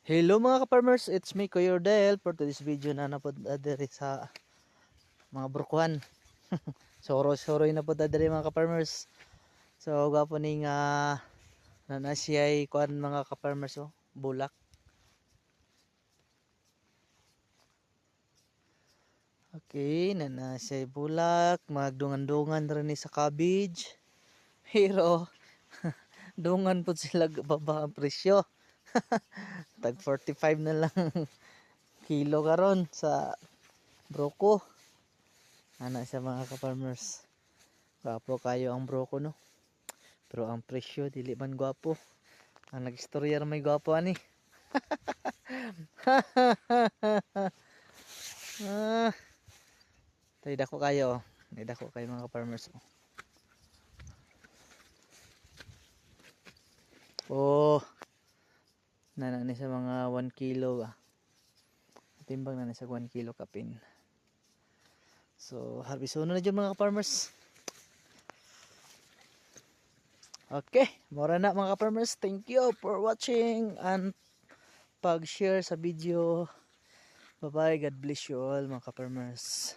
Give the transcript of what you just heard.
Hello mga ka-farmers, it's me Kuya Ordel for today's video na napod diri sa mga brukuhan. Soro-soroy na po diri mga ka-farmers. So gapo ning nanasiyay kuan mga ka-farmers bulak. Okay, nanasiyay bulak, magdungan-dungan rin sa cabbage. Pero dungan po sila baba ang presyo. Tag 45 na lang kilo karon sa broko. Ana sa mga ka-farmers. Gwapo kayo ang broko no. Pero ang presyo dili man gwapo. Ang nagistorya may gwapo ani. ah, Tay dako kayo. Tay dako kayo mga ka-farmers. Oh, nanani sa mga 1 kilo timbang na sa 1 kilo kapin. So, harbisono na dyan mga ka-farmers. Okay, mura na mga ka-farmers. Thank you for watching and pag-share sa video. Bye-bye. God bless you all mga ka-farmers.